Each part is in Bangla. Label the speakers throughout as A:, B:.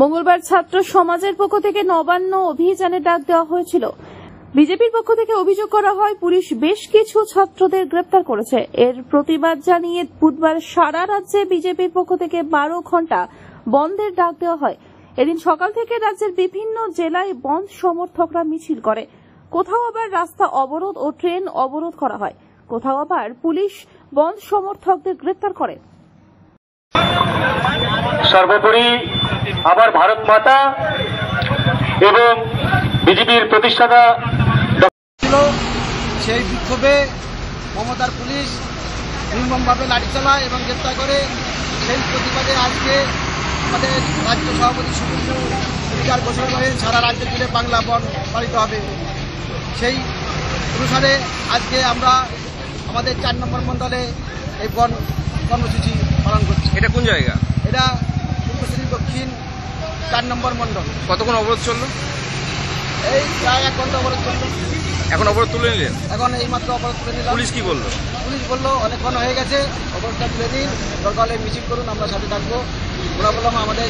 A: মঙ্গলবার ছাত্র সমাজের পক্ষ থেকে নবান্ন অভিযানের ডাক দেওয়া হয়েছিল। বিজেপির পক্ষ থেকে অভিযোগ করা হয় পুলিশ বেশ কিছু ছাত্রদের গ্রেপ্তার করেছে। এর প্রতিবাদ জানিয়ে বুধবার সারা রাজ্যে বিজেপির পক্ষ থেকে 12 ঘণ্টা বন্ধের ডাক দেওয়া হয়। এদিন সকাল থেকে রাজ্যের বিভিন্ন জেলায় বন্ধ সমর্থকরা মিছিল করে। কোথাও আবার রাস্তা অবরোধ ও ট্রেন অবরোধ করা হয়, কোথাও আবার পুলিশ বন্ধ সমর্থকদের গ্রেপ্তার করে।
B: সর্বোপরি আবার ভারত মাতা এবং বিজেপির প্রতিষ্ঠাতা
C: ছিল, সেই বিক্ষোভে মমতার পুলিশ নির্মমভাবে লাঠি চালায় এবং গ্রেপ্তার করে। সেই প্রতিবাদে আজকে আমাদের রাজ্য সভাপতি শুভেন্দু অধিকার ঘোষণা করেন সারা রাজ্য জুড়ে বাংলা বন্ধ পালিত হবে। সেই অনুসারে আজকে আমরা আমাদের 4 নম্বর মণ্ডলে এই বন্ধ কর্মসূচি পালন করছি।
D: এটা কোন জায়গা?
C: এটা পূর্বশ্রী দক্ষিণ 4 নম্বর মণ্ডল।
D: কতক্ষণ অবরোধ চললো?
C: এই প্রায় 1 ঘন্টা অবরোধ চললো।
D: এখন অবরোধ তুলে নিলেন?
C: এখন এই মাত্র অবরোধ তুলে নিলাম।
D: পুলিশ কি বললো?
C: পুলিশ বললো অনেকক্ষণ হয়ে গেছে, অবরোধটা তুলে নিন, দরকার হলে মিছিল করুন, আমরা সাথে থাকবো। ওরা বললাম আমাদের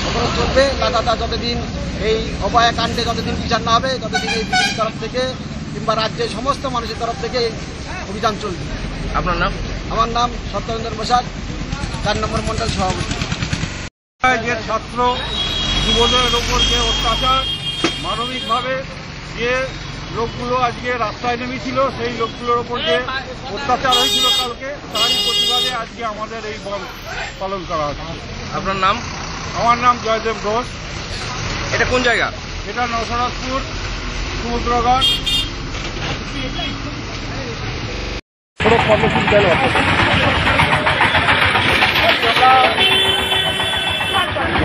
C: অবরোধ চলবে লাগাতার, যতদিন এই অভয়া কাণ্ডে যতদিন বিচার না হবে ততদিন এই বিজেপির তরফ থেকে কিংবা রাজ্যের সমস্ত মানুষের তরফ থেকে এই অভিযান চলবে।
D: আপনার নাম?
C: আমার নাম সত্যরঞ্জন বসাক, 4 নম্বর মণ্ডল সভাপতি।
E: যে ছাত্র যুবদের ওপর যে অত্যাচার, মানবিকভাবে যে লোকগুলো আজকে রাস্তায় নেমেছিল, সেই লোকগুলোর ওপর যে অত্যাচার হয়েছিল কালকে, তারই প্রতিবাদে আজকে আমাদের এই বন্ধ পালন করা হচ্ছে।
D: আপনার নাম?
E: আমার নাম জয়দেব ঘোষ।
D: এটা কোন জায়গা?
E: এটা নরসিংদীপুর সমুদ্রগড়।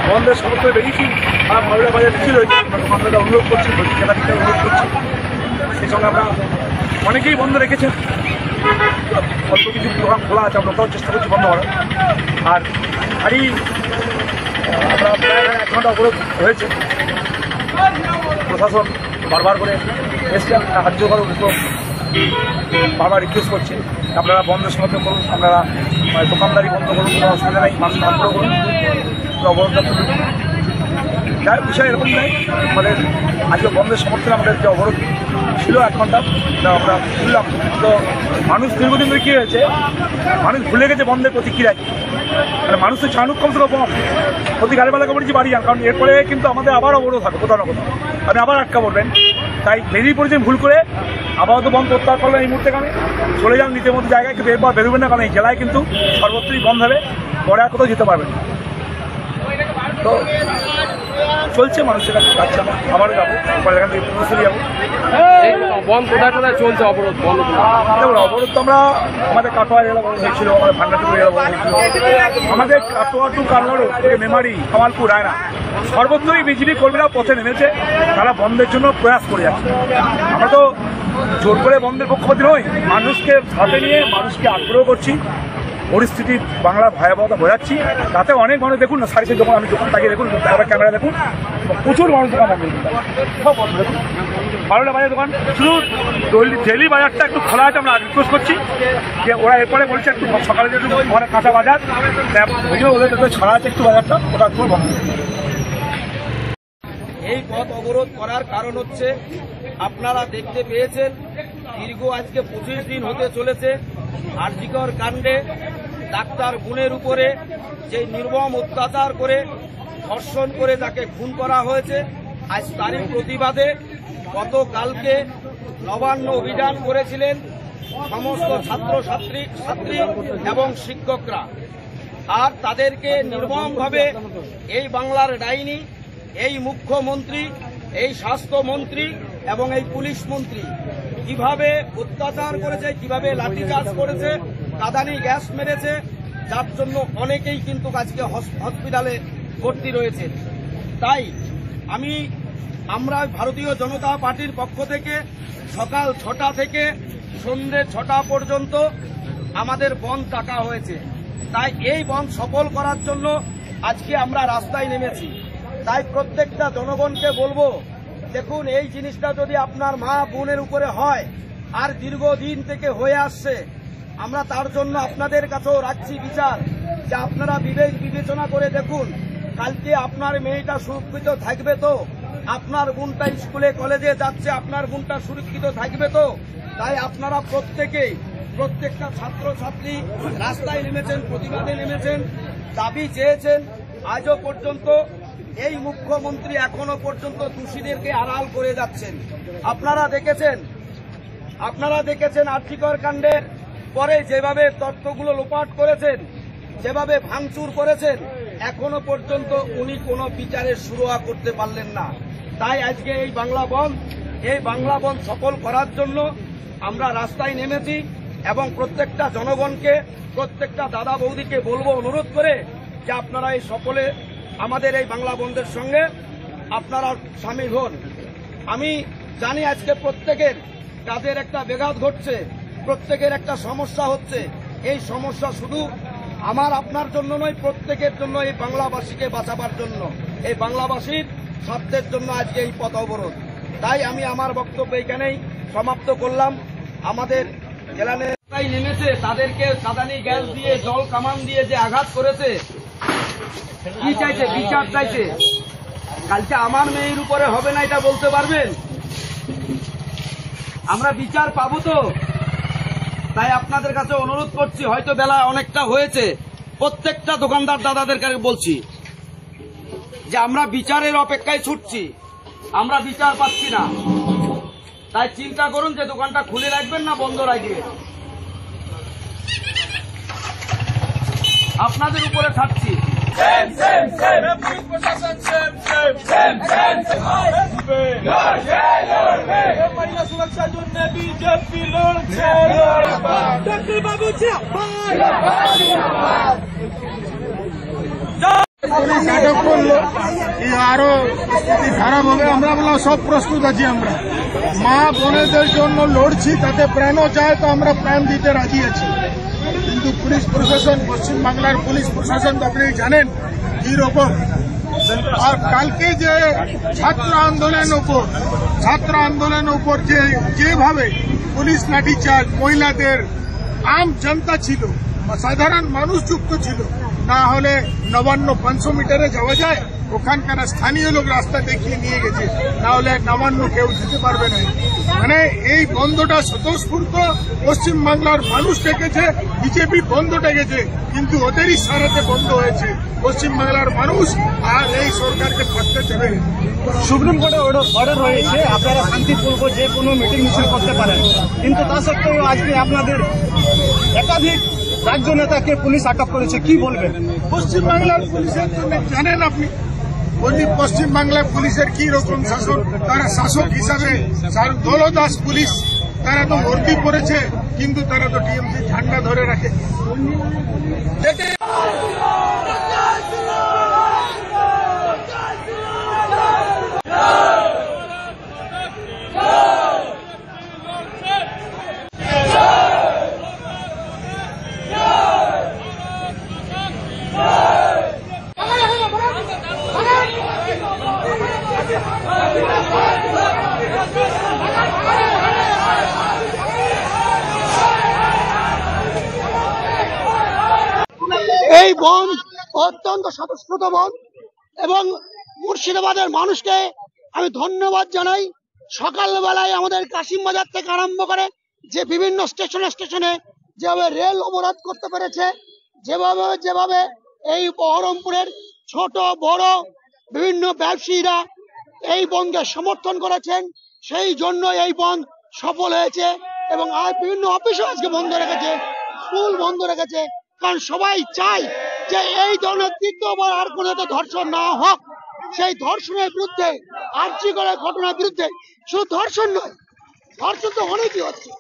F: বন্ধের সমর্থনে বেরিয়েছি আর মালদা বাজার মিছিল হয়েছে, আমরা অনুরোধ করছি, জেলাটিকে অনুরোধ করছি। সেই সঙ্গে আমরা অনেকেই বন্ধ রেখেছেন, অল্প কিছু দোকান খোলা আছে, আমরা চেষ্টা করছি বন্ধ করার। আর গাড়ি আমরা প্রায় 1 ঘন্টা অবরোধ হয়েছে। প্রশাসন বারবার করে এসছে, সাহায্য করার উপর বারবার রিকোয়েস্ট করছে আপনারা বন্ধের সমর্থন করুন, আপনারা দোকানদারি বন্ধ করুন, কোনো অসুবিধা নেই, মানুষ আগ্রহ করুন, অবরোধটা তুলুন। যাই বিষয় এরকম নেই, আমাদের আজকে বন্ধের সমর্থনে আমাদের যে অবরোধ ছিল 1 ঘন্টা আমরা তুললাম। তো মানুষ দীর্ঘদিন ধরে কী হয়েছে, মানুষ ভুলে গেছে বন্ধের প্রতিক্রিয়া কি। মানে মানুষ তো চানুক কম থেকে কম প্রতি গাড়িবেলা করেছি বাড়ি যান, কারণ এরপরে কিন্তু আমাদের আবার অবরোধ হবে কোথাও না কোথাও, আপনি আবার আটকা পড়বেন। তাই বেরিয়ে পড়েছেন ভুল করে, আপাতত বন্ধ প্রত্যাহার করলেন এই মুহূর্তে, কারণে চলে যান নিজের মতো জায়গায়, কিন্তু এরপর বেরোবেন না, কারণ এই জেলায় কিন্তু সর্বত্রই বন্ধ হবে, পরে আর কোথাও যেতে পারবেন। তো চলছে, মানুষের কাছে যাচ্ছে, আবারও যাবো, পরে এখান থেকে পুরুষে যাবো।
D: বন্ধ কোথায় কোথায় চলছে অবরোধ?
F: দেখুন, অবরোধ তো আমরা আমাদের কাটোয়া জেলা বন্ধ হয়েছিল, আমাদের ভান্ডারপুর জেলা বন্ধ হয়েছিল, আমাদের কাটোয়া টু কালনাড়ু থেকে মেমারি, কামালপুর, রায়না সর্বত্রই বিজেপি কর্মীরা পথে নেমেছে, তারা বন্ধের জন্য প্রয়াস করে যাচ্ছে। আমরা তো জোর করে বন্ধের পক্ষপাতী নই, মানুষকে সাথে নিয়ে মানুষকে আগ্রহ করছি, পরিস্থিতি বাংলার ভয়াবহতা বোঝাচ্ছি। তাতে অনেক মানুষ দেখুন না, সারি যখন আমি দোকান তাকিয়ে দেখুন, ক্যামেরা দেখুন, প্রচুর মানুষ দোকান বন্ধ, সব বন্ধ। দেখুন বারোটা বাজার দোকান, শুধু ডেলি বাজারটা একটু খোলা আছে। আমরা রিকোয়েস্ট করছি যে ওরা এরপরে বলছে একটু সকালে যে একটু ঘরে কাঁচা বাজার ওদের ছড়া আছে একটু বাজারটা, ওটা একটু বন্ধ।
C: এই পথ অবরোধ করার কারণ হচ্ছে আপনারা দেখতে পেয়েছেন, দীর্ঘ আজকে 25 দিন হতে চলেছে আরজিকর কাণ্ডে ডাক্তার বোনের উপরে যে নির্মম অত্যাচার করে ধর্ষণ করে তাকে খুন করা হয়েছে। আজ তারই প্রতিবাদে গতকালকে নবান্ন অভিযান করেছিলেন সমস্ত ছাত্রছাত্রী এবং শিক্ষকরা, আর তাদেরকে নির্মমভাবে এই বাংলার ডাইনি, এই মুখ্যমন্ত্রী, এই স্বাস্থ্যমন্ত্রী এবং এই পুলিশ মন্ত্রী কিভাবে অত্যাচার করেছে, কিভাবে লাঠিচার্জ করেছে, কাঁদানি গ্যাস মেরেছে, যার জন্য অনেকেই কিন্তু আজকে হসপিটালে ভর্তি রয়েছে। তাই আমরা ভারতীয় জনতা পার্টির পক্ষ থেকে সকাল 6টা থেকে সন্ধ্যে 6টা পর্যন্ত আমাদের বন্ধ ডাকা হয়েছে। তাই এই বন্ধ সফল করার জন্য আজকে আমরা রাস্তায় নেমেছি। তাই প্রত্যেকটা জনগণকে বলবো, দেখুন এই জিনিসটা যদি আপনার মা বোনের উপরে হয় আর দীর্ঘদিন থেকে হয়ে আসছে, আমরা তার জন্য আপনাদের কাছেও রাখছি বিচার যে আপনারা বিবেচনা করে দেখুন কালকে আপনার মেয়েটা সুরক্ষিত থাকবে তো? আপনার বোনটা স্কুলে কলেজে যাচ্ছে, আপনার বোনটা সুরক্ষিত থাকবে তো? তাই আপনারা প্রত্যেকটা ছাত্রছাত্রী রাস্তায় নেমেছেন, প্রতিবাদে নেমেছেন, দাবি চেয়েছেন। আজও পর্যন্ত এই মুখ্যমন্ত্রী এখনো পর্যন্ত দোষীদেরকে আড়াল করে যাচ্ছেন। আপনারা দেখেছেন আর্থিকর কাণ্ডের পরে যেভাবে তথ্যগুলো লোপাট করেছেন, যেভাবে ভাঙচুর করেছেন, এখনো পর্যন্ত উনি কোনো বিচারের শুরুয়া করতে পারলেন না। তাই আজকে এই বাংলা বন্ধ সফল করার জন্য আমরা রাস্তায় নেমেছি এবং প্রত্যেকটা জনগণকে, প্রত্যেকটা দাদা বৌদিকে বলবো, অনুরোধ করে যে আপনারা এই সকলে আমাদের এই বাংলা বন্ধের সঙ্গে আপনারা সামিল হন। আমি জানি আজকে প্রত্যেকের কাজের একটা ব্যাঘাত ঘটছে, প্রত্যেকের একটা সমস্যা হচ্ছে। এই সমস্যা শুধু আমার আপনার জন্য নয়, প্রত্যেকের জন্য, এই বাংলাবাসীকে বাঁচাবার জন্য, এই বাংলাবাসীর স্বার্থের জন্য আজকে এই পথ অবরোধ। তাই আমি আমার বক্তব্য এখানেই সমাপ্ত করলাম। আমাদের জেলা নেতাই নেমেছে, তাদেরকে কাঁদানি গ্যাস দিয়ে, জল কামান দিয়ে যে আঘাত করেছে, কি চাইছে? বিচার চাইছে। কালকে আমার মেয়ের উপরে হবে না এটা বলতে পারবেন? আমরা বিচার পাবো তো? তাই আপনাদের কাছে অনুরোধ করছি, হয়তো বেলা অনেকটা হয়েছে, প্রত্যেকটা দোকানদার দাদাদের কাছে বলছি যে আমরা বিচারের অপেক্ষায় ছুটছি, আমরা বিচার পাচ্ছি না। তাই চিন্তা করুন যে দোকানটা খুলে রাখবেন না বন্ধ রাখবেন। আপনাদের উপরে ছাড়ছি।
G: মহিলা সুরক্ষার জন্য বিজেপি লড়ছে। ডক্টর বাবু
E: নাটক করলো আরো স্থিতি খারাপ হবে। আমরা বললাম সব প্রস্তুত আছি, আমরা মা বোনেদের জন্য লড়ছি, তাতে প্রাণও চায় তো আমরা প্রাণ দিতে রাজি আছি। কিন্তু পুলিশ প্রশাসন, পশ্চিমবাংলার পুলিশ প্রশাসন তো আপনি জানেন কি রকম। আর কালকে যে ছাত্র আন্দোলনের উপর যেভাবে পুলিশ লাঠিচার্জ, মহিলাদের, আম জনতা ছিল, সাধারণ মানুষ যুক্ত ছিল, না হলে নবান্ন 500 মিটারে যাওয়া যায়, ওখানকার স্থানীয় লোক রাস্তা দেখিয়ে নিয়ে গেছে, না হলে নবান্ন কেউ যেতে পারবে না। মানে এই বন্ধটা স্বতঃস্ফূর্ত পশ্চিমবাংলার মানুষ ডেকেছে, বিজেপি বন্ধ ডেকেছে, কিন্তু ওদের ইশারাতে বন্ধ হয়েছে। পশ্চিমবাংলার মানুষ আর এই সরকারকে থাকতে দেবে।
H: সুপ্রিম কোর্টে অর্ডার রয়েছে আপনারা শান্তিপূর্ণ যে কোনো মিটিং মিছিল করতে পারেন, কিন্তু তা সত্ত্বেও আজকে আপনাদের একাধিক রাজ্য নেতাকে পুলিশ আটক করেছে, কি বলবেন?
E: পশ্চিমবাংলার পুলিশের জন্য জানেন আপনি পশ্চিমবাংলার পুলিশের কি রকম শাসন। তারা শাসক হিসাবে দলদাস পুলিশ, তারা তো ভর্তি করেছে, কিন্তু তারা তো টিএমসি ঝান্ডা ধরে রাখে।
I: এই বন্ধ অত্যন্ত স্বতঃস্ফূর্ত বন্ধ এবং মুর্শিদাবাদের মানুষকে আমি ধন্যবাদ জানাই। সকালবেলায় আমাদের কাশিম বাজার থেকে আরম্ভ করে যে বিভিন্ন স্টেশনে যেভাবে রেল অবরোধ করতে পেরেছে, যেভাবে এই বহরমপুরের ছোট বড় বিভিন্ন ব্যবসায়ীরা এই বন্ধকে সমর্থন করেছেন, সেই জন্য এই বন্ধ সফল হয়েছে। এবং আর বিভিন্ন অফিসও আজকে বন্ধ রেখেছে, স্কুল বন্ধ রেখেছে, কারণ সবাই চায় যে এই ধরনের তৃতীয়বার আর কোনো ধর্ষণ না হোক। সেই ধর্ষণের বিরুদ্ধে, আর্যিকরের ঘটনার বিরুদ্ধে, শুধু ধর্ষণ নয়, ধর্ষণ তো অনেকই হচ্ছে,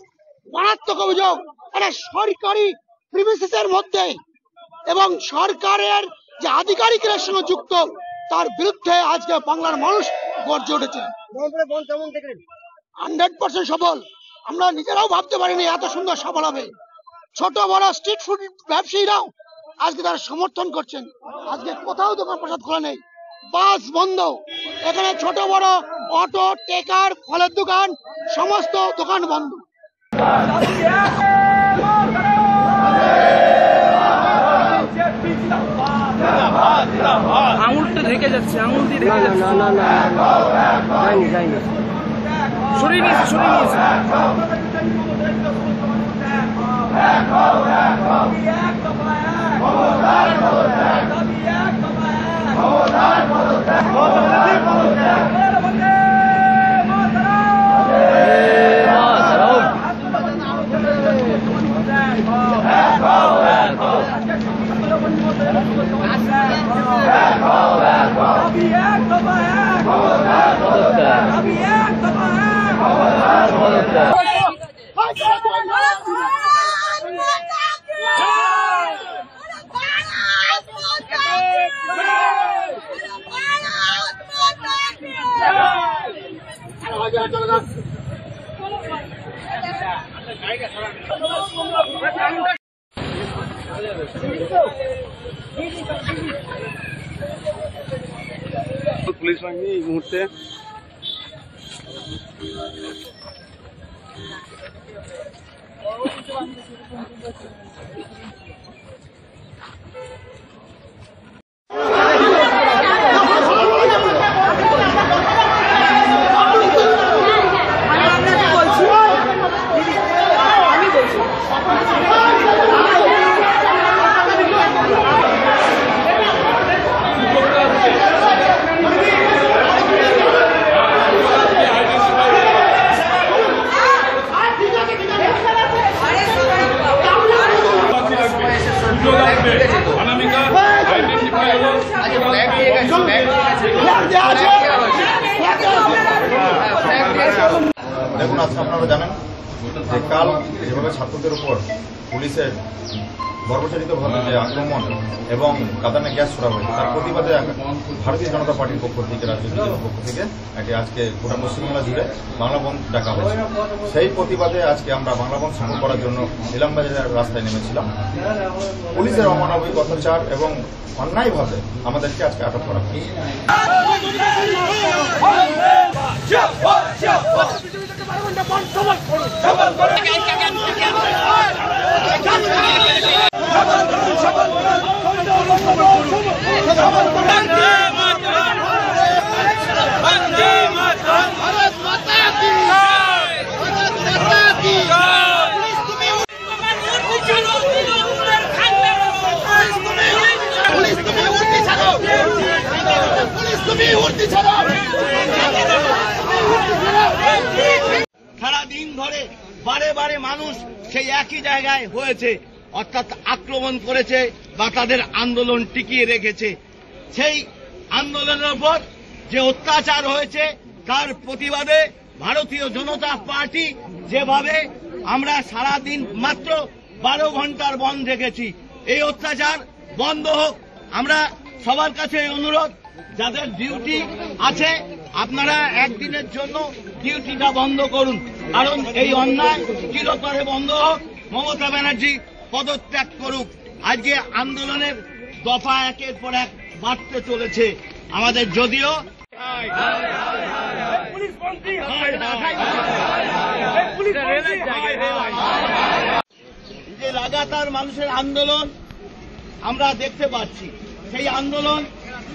I: মারাত্মক অভিযোগ একটা সরকারি প্রিমিসিসের মধ্যে এবং সরকারের যে আধিকারিকের সঙ্গে যুক্ত, তার বিরুদ্ধে আজকে বাংলার মানুষ গর্জে উঠেছে। 100% সফল। আমরা নিজেরাও ভাবতে পারিনি এত সুন্দর সফল হবে। ছোট বড় স্ট্রিট ফুড ব্যবসায়ীরাও আজকে তারা সমর্থন করছেন। আজকে কোথাও দোকান প্রসাদ খোলা নেই, বাস বন্ধ, এখানে ছোট বড় অটো, টেকার, ফলের দোকান, সমস্ত দোকান বন্ধ।
C: আঙুলটা
D: রেখে যাচ্ছে, আঙুল দিয়ে রেখে যাচ্ছে। না না যায়নি যায়নি, সরিয়ে নিয়েছে সরিয়ে নিয়েছে।
E: পুলিশ বাহিনী এই মুহূর্তে
J: দেখুন, আজকে আপনারা জানেন যে কাল যেভাবে ছাত্রদের উপর পুলিশের বর্বচারিতভাবে যে আক্রমণ এবং কাঁদানে গ্যাস ছোড়া হয়েছে, তার প্রতিবাদে ভারতীয় জনতা পার্টির পক্ষ থেকে, রাজ্য বিজেপির পক্ষ থেকে আজকে গোটা পশ্চিমবাংলা জুড়ে বাংলা বন্ধ ডাকা হয়েছে। সেই প্রতিবাদে আজকে আমরা বাংলা বন্ধ সফল করার জন্য ইলামবাজারের রাস্তায় নেমেছিলাম। পুলিশের অমানবিক অত্যাচার এবং অন্যায়ভাবে আমাদেরকে আজকে আটক করা হয়েছে।
C: সারাদিন ধরে বারে বারে মানুষ সেই একই জায়গায় হয়েছে, অর্থাৎ আক্রমণ করেছে বা তাদের আন্দোলন টিকিয়ে রেখেছে। সেই আন্দোলনের উপর যে অত্যাচার হয়েছে তার প্রতিবাদে ভারতীয় জনতা পার্টি যেভাবে আমরা সারাদিন মাত্র 12 ঘন্টার বন্ধ রেখেছি, এই অত্যাচার বন্ধ হোক। আমরা সবার কাছে অনুরোধ, যাদের ডিউটি আছে আপনারা একদিনের জন্য ডিউটিটা বন্ধ করুন, কারণ এই অন্যায় চিরতরে বন্ধ হোক। মমতা ব্যানার্জি পদত্যাগ করুক। আজকে আন্দোলনের দফা একের পর এক বাড়তে চলেছে আমাদের, যদিও যে লাগাতার মানুষের আন্দোলন আমরা দেখতে পাচ্ছি, সেই আন্দোলন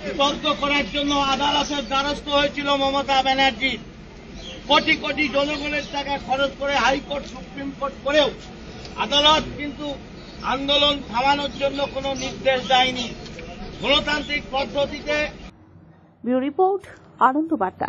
C: বিতর্ক করার জন্য আদালতের দ্বারস্থ হয়েছিল মমতা ব্যানার্জি। কোটি কোটি জনগণের টাকা খরচ করে হাইকোর্ট, সুপ্রিম কোর্ট করেও আদালত কিন্তু আন্দোলন থামানোর জন্য কোনো নির্দেশ দেয়নি। গণতান্ত্রিক পদ্ধতিতে।
A: ব্যুরো রিপোর্ট, আনন্দ বার্তা।